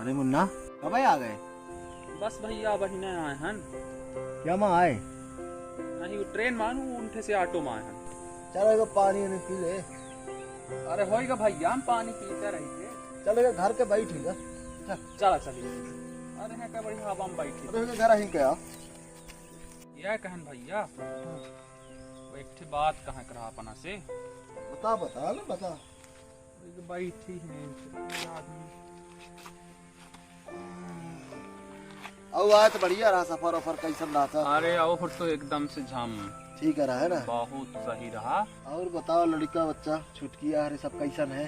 अरे मुन्ना कब आ गए? बस भैया बहिने आए हन। क्या माँ आए? नहीं ट्रेन मानू उनके से ऑटो में आए हन। चलो एक पानी उन्हें पी ले। अरे होएगा भैया हम पानी पीते रही थे। चलो एक घर के बैठेगा। चला चलिए। अरे है क्या बड़ी हवा में बैठी। अरे घर ही क्या? यह कहन भैया वो एक ठे बात कहाँ करा अपना से। बता बता लो बता। बैठी है आदमी। अब आए तो बढ़िया रहा सफर वफर कैसन रहा था? अरे आओ फिर तो एकदम से झम ठीक है रहा है ना? बहुत सही रहा। और बताओ लड़का बच्चा छुटकिया अरे सब कैसन है?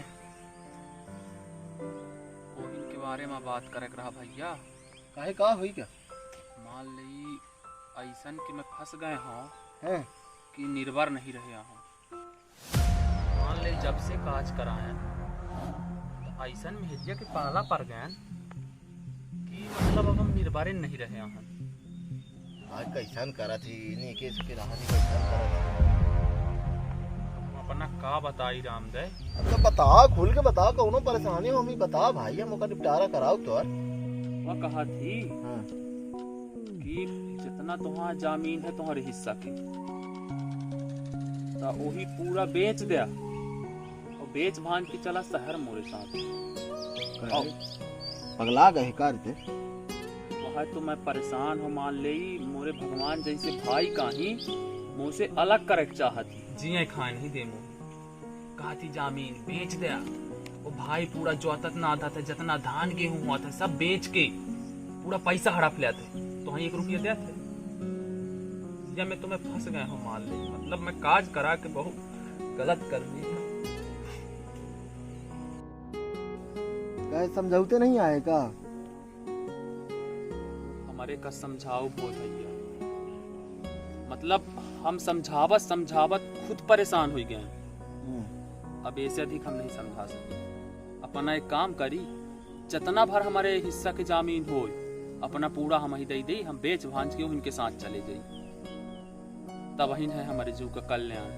वही के बारे में बात करे रहा भैया। काहे का हुई क्या? मान ली ऐसन कि मैं फंस गए हूँ हैं? कि निर्भर नहीं रहे हूँ। मान ले जब से काज कराए तो ऐसन भेजिए कि पाला पड़ गए कि मतलब अब हम निर्भर नहीं रहे हैं। आज कैसन करा थी इन्हीं के इसके रहा नहीं कैसन करा थी। हम अपना का बताई रामदय। अब तो बताओ खुल के बताओ कौनो परेशानी हो हमें बताओ भाई हम ओका निपटारा कराओ तो। वह कहा थी हाँ। कि जितना तुम्हारा जमीन है तुम्हारे हिस्सा की तो वही पूरा बेच दिया और बेच भान के चला शहर मोरे साथ। पगला गए कार थे। वह तो मैं परेशान हूँ। मान ले मोरे भगवान जैसे भाई का ही मुँह से अलग करे चाहती जिये खाए नहीं दे मुँह कहा थी जमीन बेच दिया। वो भाई पूरा जोतत ना आधा था जितना धान गेहूं हुआ था सब बेच के पूरा पैसा हड़प लिया थे तो हाँ 1 रुपया दिया थे। या मैं तुम्हें फंस गए हूँ मान ले मतलब मैं काज करा के बहुत गलत कर दी। कहे समझौते नहीं आए का? हमारे का समझाओ बोल भैया। मतलब हम समझावत समझावत खुद परेशान हो गए। अब ऐसे अधिक हम नहीं समझा सकते। अपना एक काम करी जितना भर हमारे हिस्सा की जमीन हो अपना पूरा हम ही दे दी हम बेच भांज के उनके साथ चले जाई तब वही है हमारे जीव का कल्याण।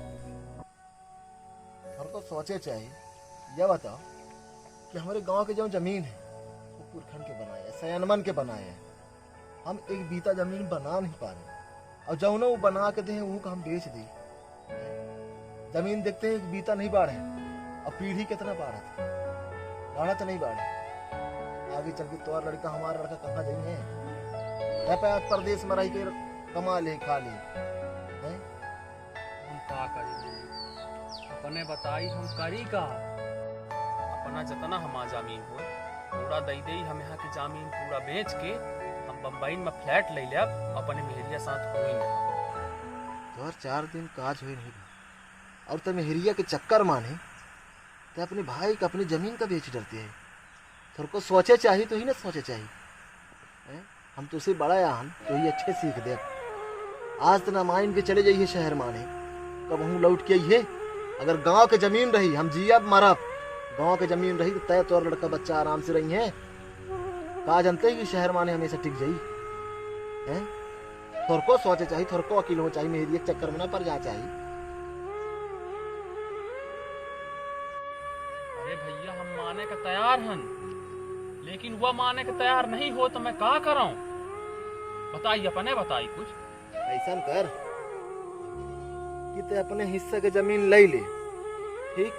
हम तो सोचे चाहिए यह बताओ कि हमारे गांव के जो जमीन है वो पुरखन के बनाए है सयानमन के बनाए हैं। हम एक बीता जमीन बना नहीं पा रहे और जो वो बना के दे वो का हम बेच दी। जमीन देखते हैं एक बीता नहीं बाढ़ है और पीढ़ी कितना बाढ़ है बाढ़ा तो नहीं बाढ़ आगे चल के तो और लड़का हमारा लड़का कहाँ जाइए है प्रदेश में रह के कमा ले खा ले। हम का करी अपने बताई हम करी का अपना जितना हमारा जमीन हो पूरा दे दे हम यहाँ की जमीन पूरा बेच के हम बम्बई में फ्लैट ले लिया अपने मेहरिया साथ हुई तो और 4 दिन काज हुई नहीं और तो मेहरिया के चक्कर माने तो अपने भाई का अपनी जमीन का बेच डरते हैं। थोड़ा को सोचे चाहिए तो ही ना सोचे चाहिए। हम तो उसे बड़ा या हम तो ही अच्छे सीख दे। आज तो ना माइन के चले जाइए शहर माने कब हम लौट के आइए। अगर गांव के जमीन रही हम जिया मरब गांव के जमीन रही तो तय तोर लड़का बच्चा आराम से रही है। कहा जानते हैं कि शहर माने हमेशा टिक जाई। थोड़ा को सोचे चाहिए थोड़ा को अकेले हो चाहिए मेहरिया के चक्कर में ना पड़ जा चाहिए। अरे भैया हम माने का तैयार हन लेकिन वह माने के तैयार नहीं हो तो मैं क्या करूं बताइए अपने बताई कुछ। ऐसा कर कि ते अपने हिस्से के जमीन ले ले ठीक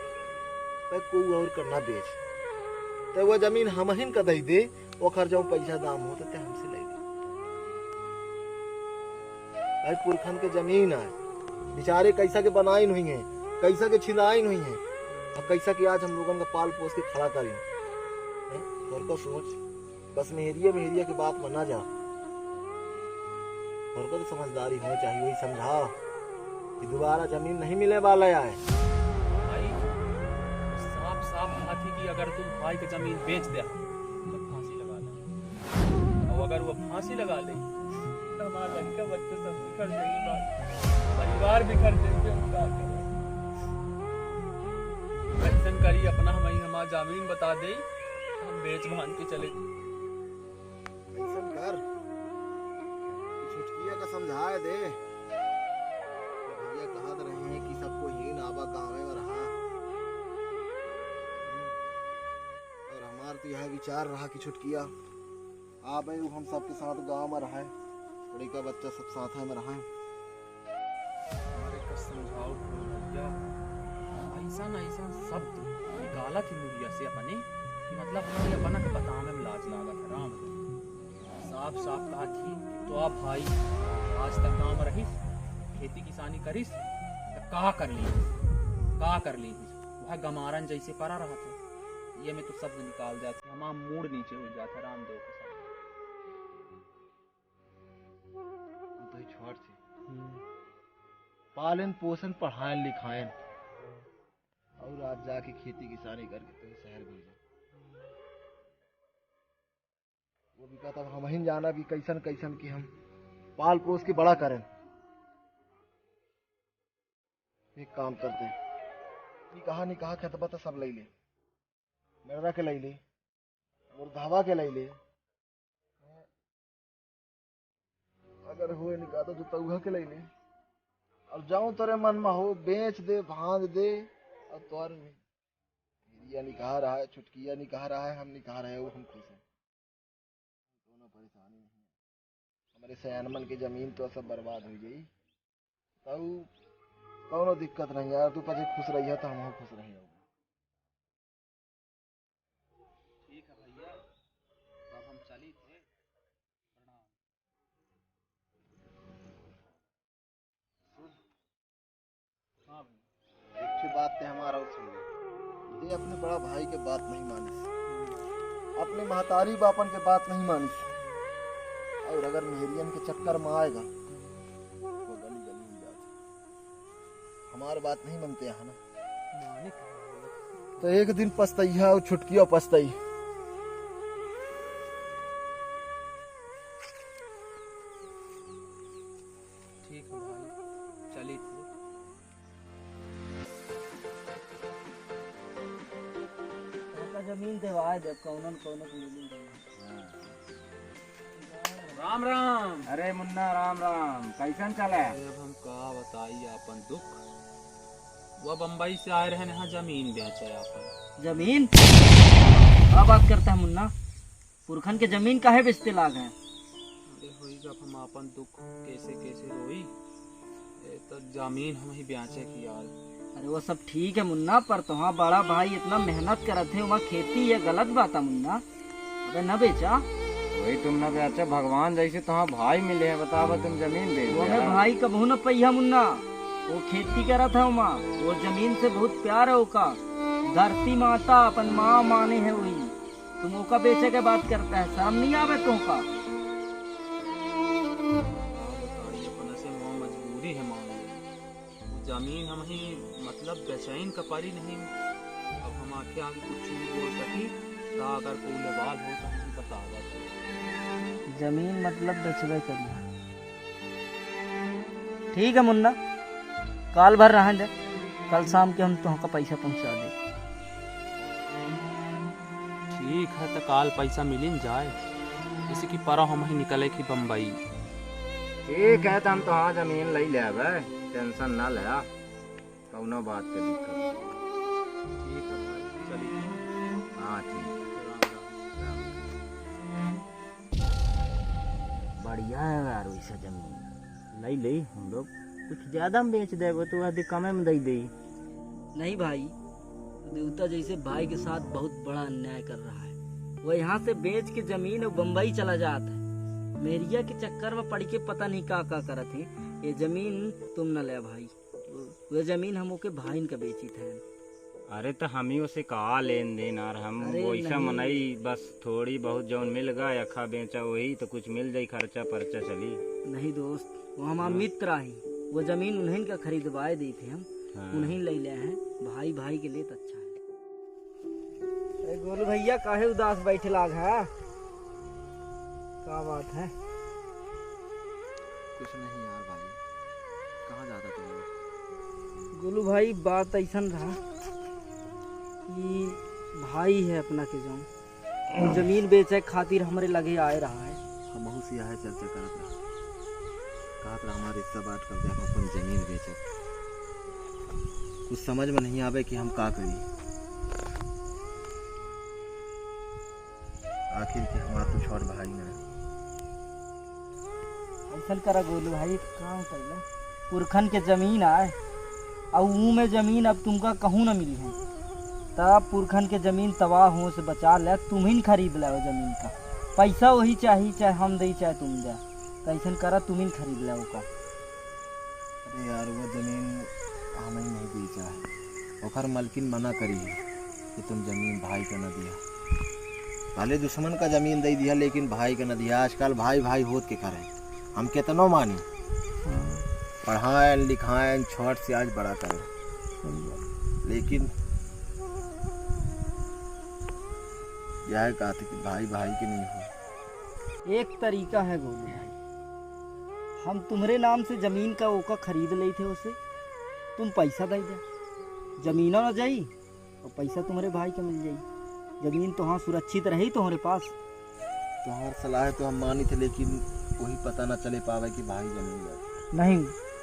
पे कोई और करना बेच ते वो जमीन हम ही का दे दे ओकर जो पैसा दाम हो तो ते हमसे ले ले। भाई पुरखन के जमीन है बेचारे कैसा के बनाई नहीं है कैसा के छिलाई नहीं है अब कैसा कि आज हम लोगों का पाल पोस के खड़ा करें। और को सोच बस मेहरिया की बात माना जा और को तो समझदारी हो चाहिए वही समझाओ कि दोबारा जमीन नहीं मिलने वाला है। भाई साफ साफ कहा थी कि अगर तुम भाई की जमीन बेच दे तो फांसी लगा ले और अगर वो फांसी लगा ले तो हमारा लड़का बच्चे सब बिखर जाएगी परिवार बिखर जाएंगे। ऐसा करी अपना हमारा जमीन बता दे हम बेच भान के चले। ऐसा कर छुटकिया का समझाए दे भैया कहा रहे हैं कि सबको ही नावा गाँव में रहा और हमार तो यह विचार रहा कि छुटकिया आबे हम सबके साथ गांव में रहे, लड़का बच्चा सब साथ में रहा। हमारे का समझाओ भैया, ऐसा न ऐसा शब्द निकाला थी मुड़िया से अपने कि मतलब हमारे अपना के बताने में लाज लागा था। राम साफ साफ कहा थी तो आप भाई आज तक गाँव में रहीस, खेती किसानी करीस तो कहा कर ली वह गमारन जैसे परा रहा था। ये में तो शब्द निकाल जाते, हमारा मूड नीचे हो जाता रामदेव के साथ। तो ही छोड़ से पालन पोषण पढ़ाएं लिखाएं और आज जाके खेती किसानी करके तो शहर भेजे। वो भी कहता हम ही जाना भी कैसन कैसन की हम पाल पोस के बड़ा करें। एक काम करते हैं, निकाह खतबा तो सब ले ले, मेरा के ले ले, मुर्धावा के ले ले, अगर हुए निकाह तो तउहा के ले ले, और जाऊं तेरे मन में हो बेच दे भांज दे। और तोर मेरिया निकाह रहा है, छुटकिया निकाह रहा है, हम निकाह रहे हो, हम खुश हैं, दोनों परेशानी नहीं है। हमारे सयानमन की जमीन तो सब बर्बाद हो गई, तब कौनो दिक्कत नहीं यार, तू पचे खुश रही है तो हम खुश रही हो। ठीक है भैया, अब हम चली थे। प्रणाम। हाँ एक बात ते हमारा सुन ले, ये अपने बड़ा भाई के बात नहीं मानिस, अपने महतारी बापन के बात नहीं मानिस, और अगर मेहरियन के चक्कर में आएगा तो गली गली हो जाती। हमारी बात नहीं मानते यहाँ ना, तो एक दिन पछतैया और छुटकिया पछतई। ठीक है भाई, चली थी। जमीन देवा जब कौन राम राम। अरे मुन्ना राम राम, कैसन चले? अब हम का बताइए अपन दुख, वह बम्बई से आए रहे यहाँ जमीन बेचे अपन। जमीन क्या बात करता है मुन्ना, पुरखन के जमीन काहे बेचते लाग है? अरे होई जब हम अपन दुख कैसे कैसे रोई, तो जमीन हम ही बेचे की यार। अरे वो सब ठीक है मुन्ना, पर तुम्हारा बड़ा भाई इतना मेहनत करत है, वहाँ खेती ये गलत बात है मुन्ना। अबे न बेचा, वही तुम न बेचा, भगवान जैसे तुम्हारा भाई मिले हैं, बतावा तुम जमीन दे वो में भाई कबहू न पैया मुन्ना, वो खेती करत है वहाँ, वो जमीन से बहुत प्यार है ओका, धरती माता अपन माँ माने है वही, तुम ओका बेचे के बात करता है, शर्म नहीं आवे तुमका? अपने से वहाँ मजबूरी है मान लो, जमीन हम ही मतलब बेचैन कपारी नहीं। अब हम आके आगे कुछ नहीं बोल सकी, तो अगर कोई लेवाल हो तो हम बता देते। जमीन मतलब बेचबे करना। ठीक है मुन्ना, काल भर रहन दे, कल शाम के हम तुमका पैसा पहुंचा दे। ठीक है, तो काल पैसा मिल जाए, जैसे कि पर हम ही निकले की बम्बई। ठीक है, तो हम तो हाँ जमीन ले ले, टेंशन ना ले, कौनो बात के दिक्कत। ठीक है भाई, चलिए। हाँ ठीक। बढ़िया है यार वैसा जमीन, ले ले हम लोग कुछ ज्यादा में बेच दे, वो तो अधिक कमे में दे दे। नहीं भाई, देवता जैसे भाई के साथ बहुत बड़ा अन्याय कर रहा है, वो यहाँ से बेच के जमीन और बम्बई चला जाता है, मेरिया के चक्कर में पड़ के पता नहीं का करत है। ये जमीन तुम न ले भाई, वो जमीन हम ओके भाई का बेची थे। अरे तो हम ही उसे कहा लेन देन, और हम अरे वैसा नहीं। मनाई, बस थोड़ी बहुत जौन मिल गया अखा बेचा वही तो कुछ मिल जाई, खर्चा पर्चा चली। नहीं दोस्त, वो हमारा मित्र ही, वो जमीन उन्हीं का खरीदवाए दी थे हम, हाँ। उन्हीं ले ले हैं, भाई भाई के लिए तो अच्छा है। अरे गोलू भैया काहे उदास बैठे लाग है, क्या बात है? कुछ नहीं यार भाई, कहाँ जाता तुम लोग? गोलू भाई बात ऐसा रहा कि भाई है अपना के जो जमीन बेचे खातिर हमारे लगे आए रहा है। हम बहुत सी है चर्चा करत रहा, कहत रहा हमारे हिस्सा बांट कर दे, हम अपन जमीन बेचे। कुछ समझ में नहीं आवे कि हम का करी। आखिर के हमारा कुछ और भाई ना। ऐसा करा गोलू भाई, काम कैला पुरखन के जमीन आए और ऊ में जमीन अब तुमका कहूँ न मिली है, तब पुरखन के जमीन तबाह हो से बचा ले, तुम ही न खरीद ले वो जमीन का। पैसा वही चाहिए, चाहे हम दे चाहे तुम दे, तो ऐसा करा तुम ही न खरीद ले वो का। अरे यार वो जमीन हमें नहीं दी चाहे, ओकर मालकिन मना करी है कि तुम जमीन भाई का न दिया। पहले दुश्मन का जमीन दे दिया लेकिन भाई का न दिया। आजकल भाई भाई होत के करे, हम कितनो मानी पढ़ाएं लिखाएं छोट से आज बड़ा करें, लेकिन यह कहते कि भाई भाई के नहीं हो। एक तरीका है गोलू भाई, हम तुम्हारे नाम से जमीन का ओका खरीद ले थे, उसे तुम पैसा दे दे, जमीनों न जाई और पैसा तुम्हारे भाई का मिल जाई। जमीन तो हाँ सुरक्षित रही तुम्हारे पास। तुम्हार सलाह तो हम मानी थे, लेकिन वही पता न चले पावे कि भाई जमीन है नहीं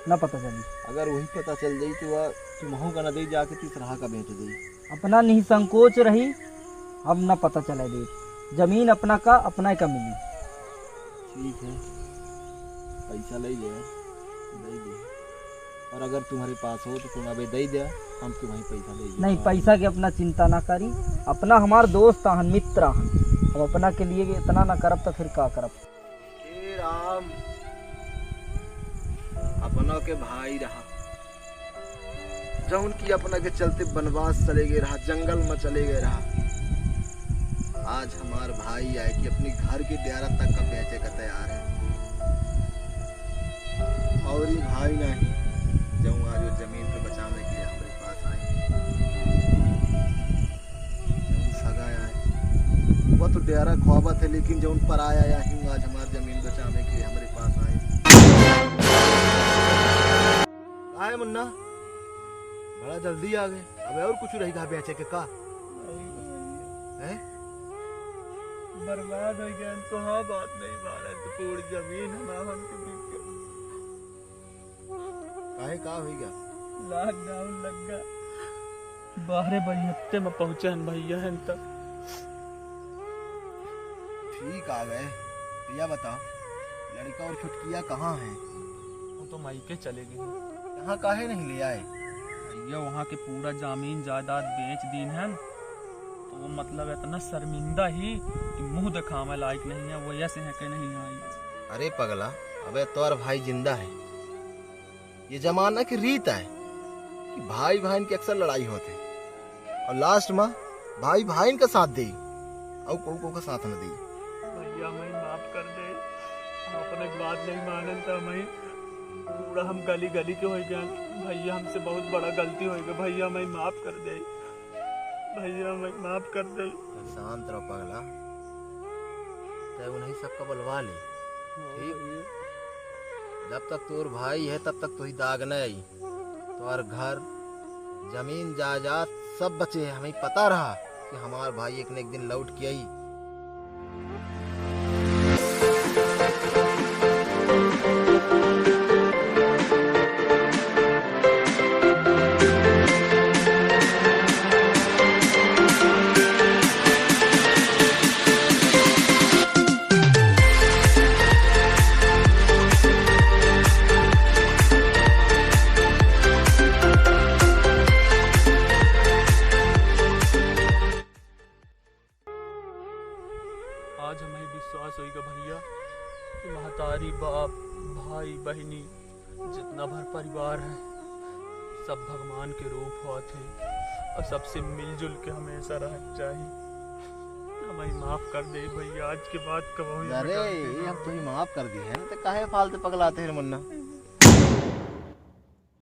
न पता चली। अगर वही पता चल जाई तो वह तुम्हों का न दे जाके तीसरा का बेच दी। अपना निसंकोच रही, अब न पता चले दे, जमीन अपना का अपना का मिली। ठीक है, पैसा ले जाए दे दे, और अगर तुम्हारे पास हो तो तुम अबे दे दे, हम तुम्हें पैसा दे दे। नहीं, पैसा की अपना चिंता ना करी, अपना हमार दोस्त आहन मित्र आहन, अब अपना के लिए इतना ना करब तो फिर का करब। हे राम, अपनों के भाई रहा, जौन की अपना के चलते बनवास चले गए रहा, जंगल में चले गए रहा। आज हमार भाई आए कि अपनी घर के डेरा तक का बेचे का तैयार है, और ये भाई नहीं जो आज वो जमीन को बचाने के लिए हमारे पास आए। सगा आए, वो तो डेरा ख्वाबा थे, लेकिन जो उन पर आया या ही आज हमारी जमीन बचाने के लिए हमारे पास आए। आए मुन्ना, बड़ा जल्दी आ गए, अब और कुछ रहेगा बेचे के का है? बर्बाद हो गया तो हाँ बात नहीं माना तो पूरी जमीन है ना हमके बिक गई। काहे का हो गया? लॉकडाउन लग गया, बाहरे बरियत्ते में पहुंचे हैं भैया हैं तक। ठीक आ गए भैया, बताओ लड़का और छुटकिया कहाँ है? वो तो मायके चले गए। यहाँ काहे नहीं ले आए? भैया वहाँ के पूरा जमीन जायदाद बेच दीन है, तो वो मतलब इतना शर्मिंदा ही कि मुंह दिखावे लायक नहीं है, वो ऐसे है कि नहीं आई। अरे पगला, अबे तोर भाई जिंदा है। ये जमाना की रीत है कि भाई बहन की अक्सर लड़ाई होते, और लास्ट में भाई भाई का साथ दे और को का साथ न दे। भैया मैं माफ कर दे, हम अपने बात नहीं मानन तो मैं पूरा हम गली गली के हो गए भैया, हमसे बहुत बड़ा गलती हो गई भैया, मैं माफ कर दे भैया, मैं माफ कर दे। शांत रहो पगला, तय उन्हीं सबका बुलवा ले, ठीक? जब तक तोर भाई है तब तक तो ही दाग न आई, तोर घर जमीन जायदाद सब बचे हैं। हमें पता रहा कि हमार भाई एक न एक दिन लौट के आई। आज हमें विश्वास होगा भैया कि महतारी बाप भाई बहनी जितना भर परिवार है सब भगवान के रूप होते हैं, और सबसे मिलजुल के हमेशा रहना चाहिए। हमें माफ कर दे भैया, आज के बाद कब अरे हम तुम्हें माफ कर दिए हैं, तो काहे फालतू पगलाते हैं मुन्ना?